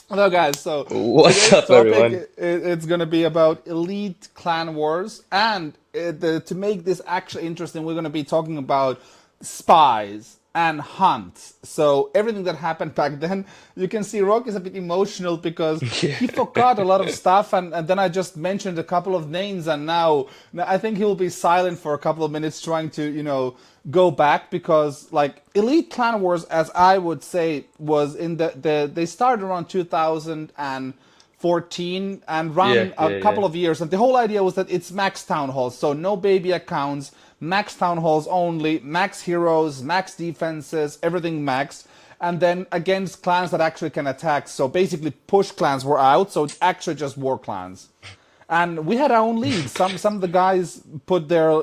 Hello, guys. So What's today's up, topic everyone? it's going to be about elite clan wars, and to make this actually interesting, we're going to be talking about spies and hunts. So everything that happened back then, you can see Rock is a bit emotional because Yeah, he forgot a lot of stuff, and then I just mentioned a couple of names, and now I think he'll be silent for a couple of minutes trying to go back because like elite clan wars, as I would say, was in they started around 2014 and yeah, run a yeah, yeah. couple of years, and the whole idea was that it's max town halls, so no baby accounts, max town halls only, max heroes, max defenses, everything max, and then against clans that actually can attack. So basically push clans were out, so it's actually just war clans. And we had our own league. Some of the guys put their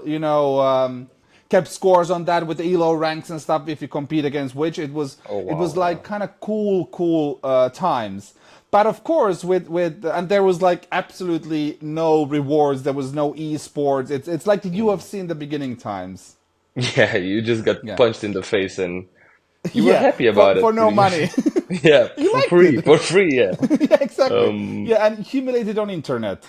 kept scores on that with the elo ranks and stuff. If you compete against which, Oh it wow, was like wow. kind of cool times. But of course, with and there was like absolutely no rewards. There was no esports. It's like the Mm. UFC in the beginning times. Yeah, you just got Yeah, punched in the face and you were yeah, happy about for it, no pretty much. money. Yeah, You for liked free, it. for free, yeah. Yeah, exactly. Um, Yeah, and humiliated on internet.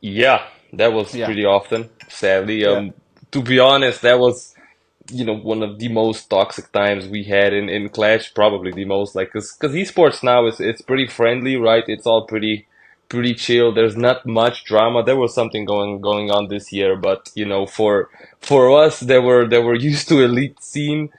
yeah, that was Yeah, pretty often, sadly. yeah. To be honest, that was, one of the most toxic times we had in Clash, probably the most, like, cause esports now is it's pretty friendly, right? It's all pretty chill. There's not much drama. There was something going on this year, but for us, they were used to elite scene.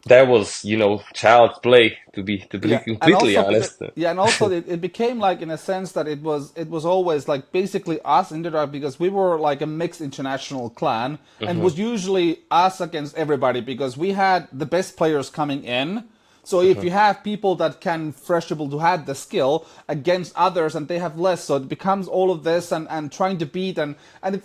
That was, child's play, to be Yeah, and completely also because honest. yeah, and also it became like in a sense that it was always like basically us in the dark because we were like a mixed international clan, and it Hmm. was usually us against everybody because we had the best players coming in. So if you have people that can fresh able to had the skill against others and they have less, so it becomes all of this and trying to beat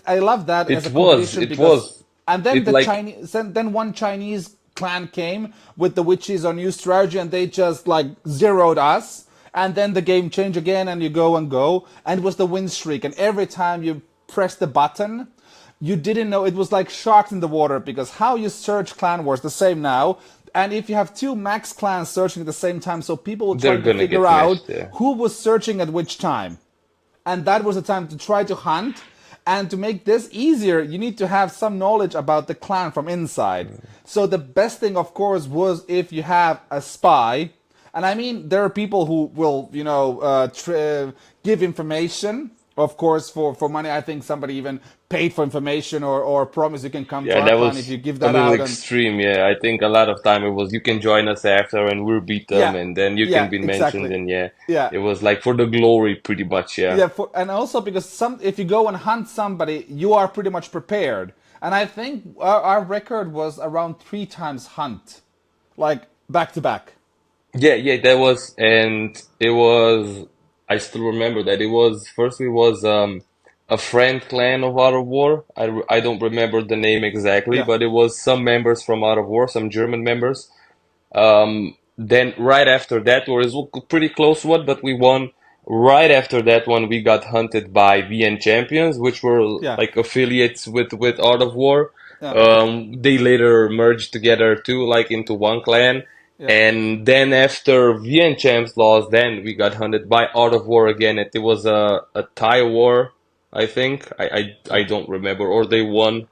I love that as It a was, competition it because was, and then it the like, Chinese, then one Chinese clan came with the witches on new strategy, and they just like zeroed us. And then the game changed again, and you go and go, and it was the win streak. And every time you press the button, you didn't know it was like sharks in the water because how you search clan wars the same now. And if you have two max clans searching at the same time, so people were they're trying to gonna figure get out mashed, yeah. who was searching at which time, and that was the time to try to hunt. And to make this easier, you need to have some knowledge about the clan from inside. So the best thing, of course, was if you have a spy. And I mean, there are people who will, give information, of course, for money. I think somebody even paid for information or promise you can come to Yeah, our that clan if was you give a that little out. And extreme. Yeah, I think a lot of time it was you can join us after and we'll beat them yeah, and then you can yeah, be mentioned exactly. and yeah, Yeah, it was like for the glory pretty much. Yeah. yeah, and also because some, if you go and hunt somebody, you are pretty much prepared. And I think our record was around three times hunt, like back to back. Yeah, yeah, that was, and it was, I still remember that it was, first it was a friend clan of Out of War. I don't remember the name exactly, Yeah, but it was some members from Out of War, some German members. Then right after that, or it was a pretty close one, but we won. Right after that one, we got hunted by VN Champions, which were yeah, like affiliates with Art of War. yeah, They later merged together too, like into one clan. yeah. And then after VN Champs lost, then we got hunted by Art of War again. It was a tie war, I think. I Yeah. don't remember, or they won.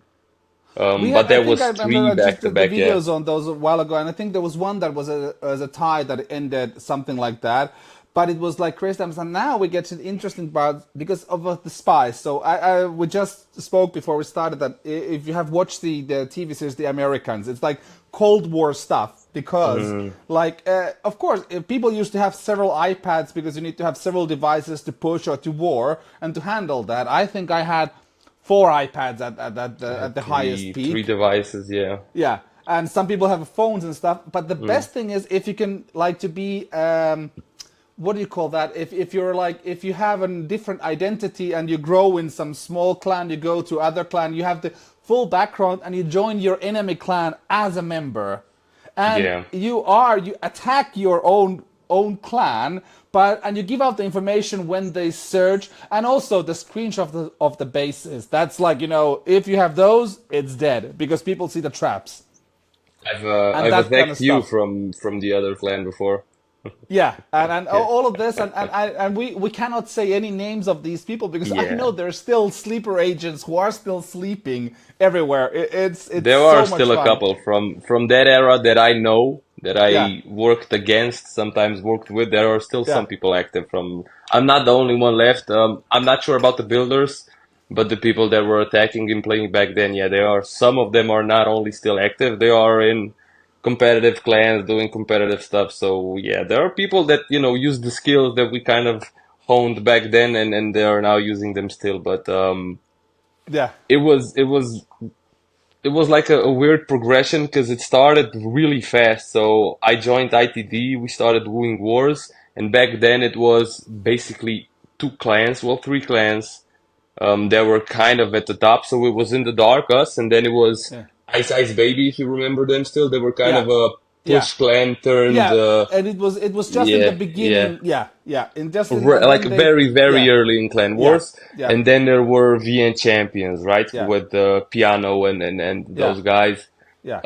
We had, But I that think I was remember three just back to the back, yeah. videos on those a while ago, and I think there was one that was as a tie that ended something like that. But it was like crazy times, and now we get to the interesting part because of the spies. So we just spoke before we started that if you have watched the TV series The Americans, it's like Cold War stuff because Mm. like of course people used to have several iPads because you need to have several devices to push or to war and to handle that. I think I had four iPads at the highest Three peak. devices, yeah. Yeah, and some people have phones and stuff. But the Mm. best thing is if you can like to be what do you call that? If you're like if you have a different identity and you grow in some small clan, you go to other clan, you have the full background and you join your enemy clan as a member, and Yeah. you attack your own clan, but and you give out the information when they search and also the screenshot of the bases. That's like if you have those, it's dead because people see the traps I've and that kind of attacked you stuff. from the other clan before. Yeah, and Yeah. all of this, and we cannot say any names of these people because I know Yeah. there's still sleeper agents who are still sleeping everywhere. It's There are so much still a fun. couple from that era that I know that Yeah, I worked against, sometimes worked with. There are still yeah, some people active from. I'm not the only one left. I'm not sure about the builders, but the people that were attacking and playing back then, yeah, there are some of them are not only still active, they are in competitive clans doing competitive stuff. So yeah, there are people that, use the skills that we kind of honed back then and they are now using them still. But yeah, it was like a weird progression because it started really fast. So I joined ITD, we started doing wars, and back then it was basically two clans, well, three clans. That were kind of at the top. So it was in the dark, us, and then it was yeah, Ice Ice Baby, if you remember them still. They were kind yeah, of a yeah, push clan turned, yeah. And it was just in the yeah, yeah. beginning. Yeah, yeah. In just in and Like then they. very, very Yeah, early in Clan yeah, Wars. yeah, And then there were VN champions, right? yeah, With Piano and yeah, those guys. yeah.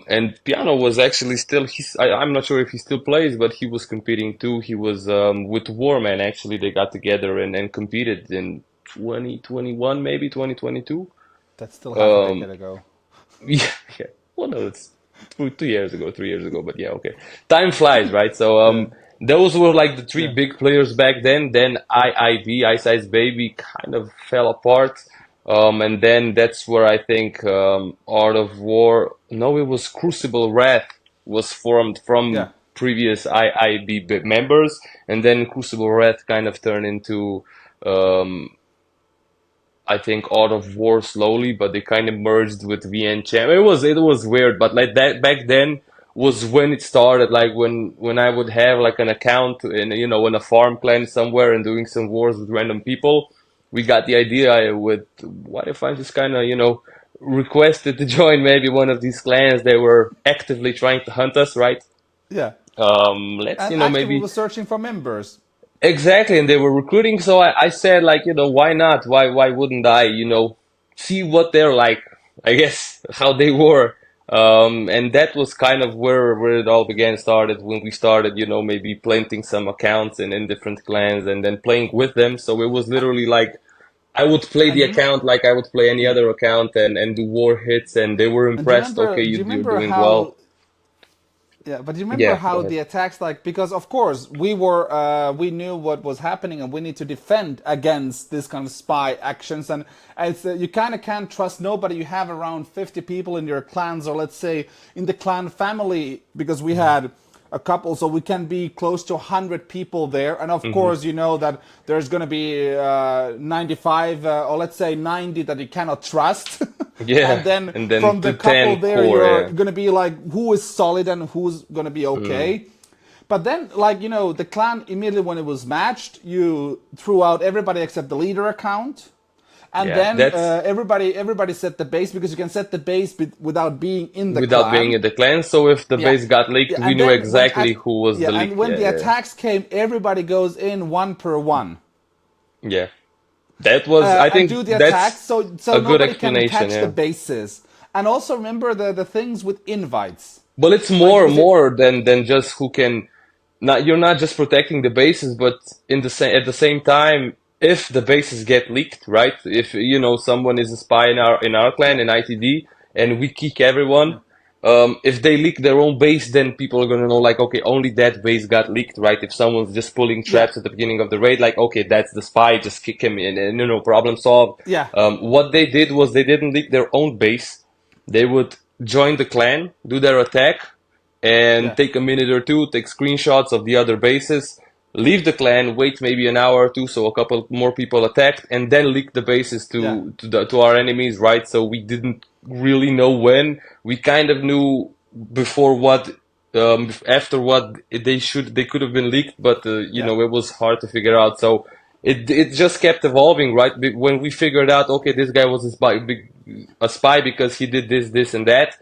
And Piano was actually still, I'm not sure if he still plays, but he was competing too. He was with Warman, actually. They got together and competed in 2021, maybe 2022. That's still half a Um, decade ago. yeah, yeah. Well, no, it's 2 years ago, 3 years ago, but yeah, okay. Time flies, right? So, Yeah, those were like the three yeah, big players back then. Then IIB, Ice Ice Baby, kind of fell apart. And then that's where I think Art of War. No, it was Crucible Wrath was formed yeah, from previous IIB members, and then Crucible Wrath kind of turned into um, I think out of war slowly, but they kind of merged with VN Champ. It was weird, but like that back then was when it started. Like when I would have like an account in a farm clan somewhere and doing some wars with random people. We got the idea with what if I just kind of requested to join maybe one of these clans. They were actively trying to hunt us, right? yeah. Let's And actively maybe was searching for members. exactly, and they were recruiting, so I said like, why not? Why wouldn't I, see what they're like, I guess, how they were. And that was kind of where it all began started when we started, maybe planting some accounts in different clans and then playing with them. So it was literally like I would play And the account like I would play any yeah. other account and do war hits and they were And do you impressed. remember? Okay, Do you you're remember doing how? well. Yeah, but do you remember Yeah, go how ahead. the attacks like because of course we knew what was happening and we need to defend against this kind of spy actions and it's you kind of can't trust nobody. You have around 50 people in your clans or let's say in the clan family because we had a couple, so we can be close to 100 people there. And of Hmm. course, you know that there's going to be 95 or let's say 90 that you cannot trust. And Yeah, then and then from the the couple 10 there, core, you're yeah. going to be like, who is solid and who's going to be Mm. okay. But then, like, you know, the clan immediately when it was matched, you threw out everybody except the leader account. And Yeah, then that's everybody set the base because you can set the base without being in the without being clan. in the clan. So if the Yeah, base got yeah, leaked, we and knew then exactly who was yeah, the and leak. when Yeah, the yeah, attacks came, everybody goes in one per one yeah. That was, I and think do the attacks, that's so a good nobody can explanation. touch the Yeah. bases. And also remember the things with invites, Well, it's like more because it more than just who can. Not you're not just protecting the bases, but in the same at the same time, if the bases get leaked, right? If someone is a spy in our clan yeah in ITD, and we kick everyone. yeah If they leak their own base, then people are gonna know like, okay, only that base got leaked, right? If someone's just pulling yeah traps at the beginning of the raid, like, okay, that's the spy, just kick him in, and problem solved. yeah What they did was they didn't leak their own base. They would join the clan, do their attack, and yeah take a minute or two, take screenshots of the other bases, leave the clan, wait maybe an hour or two so a couple more people attacked, and then leak the bases yeah to our enemies, right? So we didn't really know when. We kind of knew before what after what they could have been leaked, but yeah it was hard to figure out. So it just kept evolving, right? When we figured out, okay, this guy was a spy because he did this and that.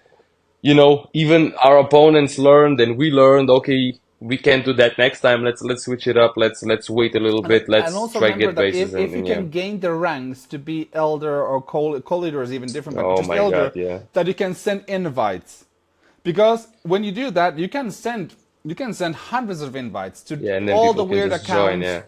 Even our opponents learned and we learned, okay, we can't do that next time. Let's switch it up. Let's wait a little bit. and Let's also try remember get that bases if you and yeah. can gain the ranks to be elder or co-leader is even different, but Oh just my God, elder, yeah. that you can send invites. Because when you do that, you can send You can send hundreds of invites to Yeah, and then all people the can weird just join. accounts, Yeah.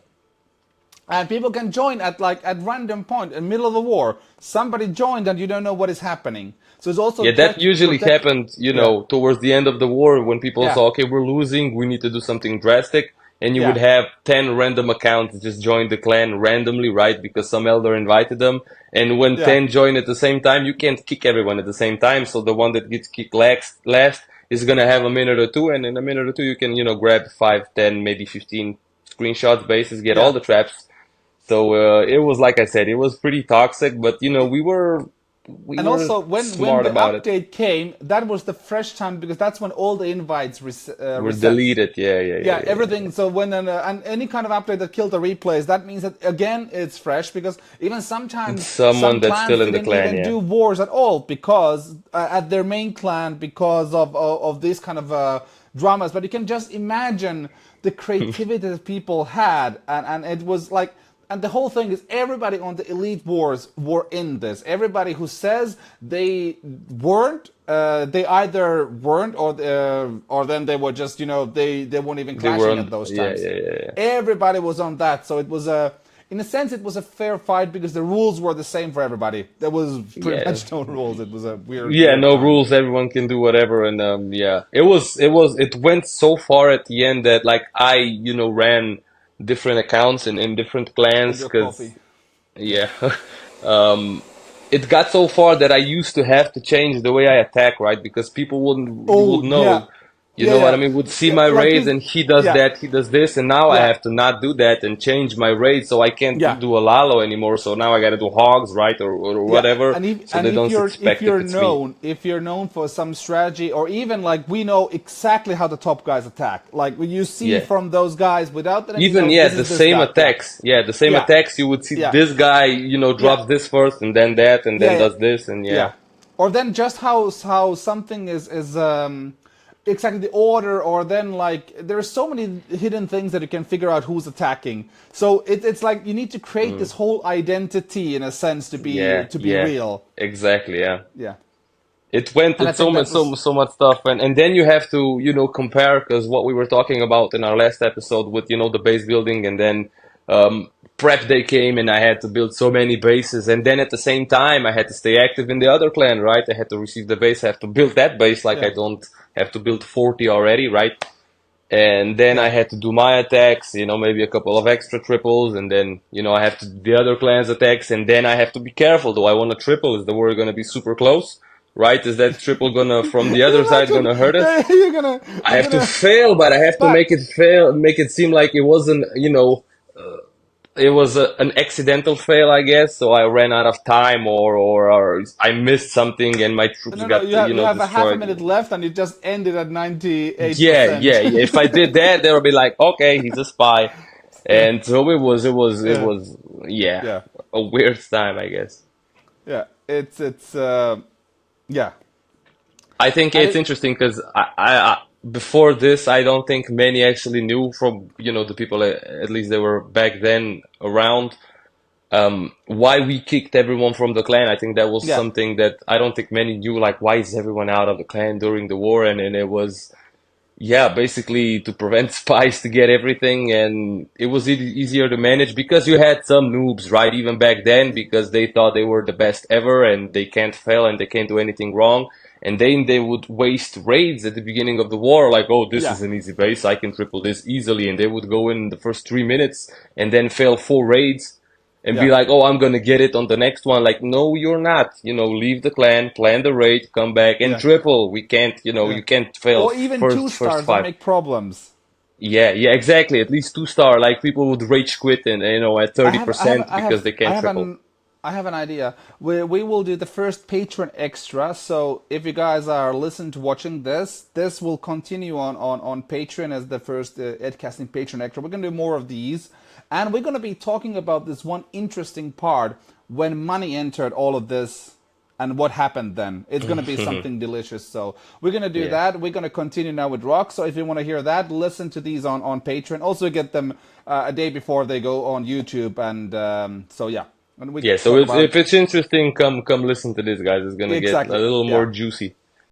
and people can join at like at random point in the middle of the war. Somebody joined and you don't know what is happening. So it's also Yeah, that usually protect. happened, Yeah, towards the end of the war when people yeah, saw, okay, we're losing, we need to do something drastic. And you would yeah, have 10 random accounts just join the clan randomly, right? Because some elder invited them. And when yeah, 10 join at the same time, you can't kick everyone at the same time. So the one that gets kicked last is going to have a minute or two. And in a minute or two, you can, grab 5, 10, maybe 15 screenshots, bases, get all yeah. the traps. So it was, like I said, it was pretty toxic, but we And were also, when smart the about it. update came, that was the fresh time because that's when all the invites We're resets. deleted. Yeah, yeah, yeah, Yeah, yeah, yeah. everything. So when and any kind of update that killed the replays, that means that again it's fresh because even It's sometimes someone some that's clans still in the didn't clan. even Yeah. do wars at all because at their main clan because of these kind of dramas. But you can just imagine the creativity that people had, and it was like. And the whole thing is everybody on the Elite Wars were in this. Everybody who says they weren't, they either weren't or then they were just, they weren't even They were clashing at on. those Yeah, times. yeah, yeah, yeah. Everybody was on that. So it was in a sense, it was a fair fight because the rules were the same for everybody. There was pretty Yeah. much no rules. It was a weird, Yeah, weird no time. rules. Everyone can do whatever, and yeah, it went so far at the end that like I, ran different accounts in different With clans your coffee. because yeah, um, it got so far that I used to have to change the way I attack, right? Because people would Oh, yeah. know, you Yeah, know what I yeah. mean? Would see Yeah, my like raids his, and he does yeah, that, he does this, and now I yeah. have to not do that and change my raid, so I can't Yeah, do a Lalo anymore. So now I gotta do hogs, right, or yeah, whatever, so and they don't if expect if you're it's me. known for some strategy or even like we know exactly how the top guys attack. Like when you see Yeah. from those guys without that you Even know yeah, this the is this same guy. Yeah, attacks. Yeah, the same yeah, attacks. You would see yeah, this guy, yeah, drops this first and then that and yeah, then yeah, does this and yeah. yeah. Or then just how something is exactly the order, or then like there are so many hidden things that you can figure out who's attacking. So it's like you need to create this Mm. whole identity in a sense Yeah, to be yeah. real. Exactly, yeah. Yeah, It went and I with so think much that so was so much stuff and then you have to, compare because what we were talking about in our last episode with, the base building and then prep day came and I had to build so many bases and then at the same time I had to stay active in the other clan, right? I had to receive the base, I have to build that base like I yeah, don't have to build 40 already, right? And then I yeah. had to do my attacks, maybe a couple of extra triples, and then I have to do the other clan's attacks, and then I have to be careful. Do I want to triple? Is the war gonna be super close? Right? Is that triple gonna from the other side Imagine gonna hurt us? I you're have to gonna fail, but I have to but make it seem like it wasn't, it was an accidental fail, I guess. So I ran out of time, or I missed something, and my troops no, got, you have a half a destroyed. minute left and you just ended at Yeah, yeah, 98%. yeah. If I did that, they would be like, okay, he's a spy. Yeah, And so it yeah, was, yeah, yeah, a weird time, I guess. yeah. It's yeah, I think and it's it interesting because before this, I don't think many actually knew from, the people, at least they were back then around, why we kicked everyone from the clan. I think that was yeah, something that I don't think many knew, like, why is everyone out of the clan during the war? And it was, yeah, basically to prevent spies to get everything, and it was easier to manage because you had some noobs, right? Even back then, because they thought they were the best ever and they can't fail and they can't do anything wrong. And then they would waste raids at the beginning of the war, like, oh, this yeah, is an easy base, I can triple this easily. And they would go in the first 3 minutes and then fail 4 raids and be yeah, like, oh, I'm gonna get it on the next one. Like, no, you're not. Leave the clan, plan the raid, come back and yeah, triple. We can't, yeah. you can't fail Or even two first stars that five. make problems. Yeah, yeah, exactly. At least 2 star. Like people would rage quit and at I have, I have, 30% I because have, they I can't have triple. an, I have an idea. We will do the first patron extra. So if you guys are listening to watching this, this will continue on Patreon as the first EdCasting patron extra. We're gonna do more of these, and we're gonna be talking about this one interesting part when money entered all of this and what happened then. It's going to be something delicious. So we're going to do Yeah. that. We're going to continue now with rock. So if you want to hear that, listen to these on Patreon. Also get them a day before they go on YouTube. And so yeah, and we Yeah, so talk about if it's interesting, come listen to this, guys. It's gonna get a exactly. little more Yeah. juicy.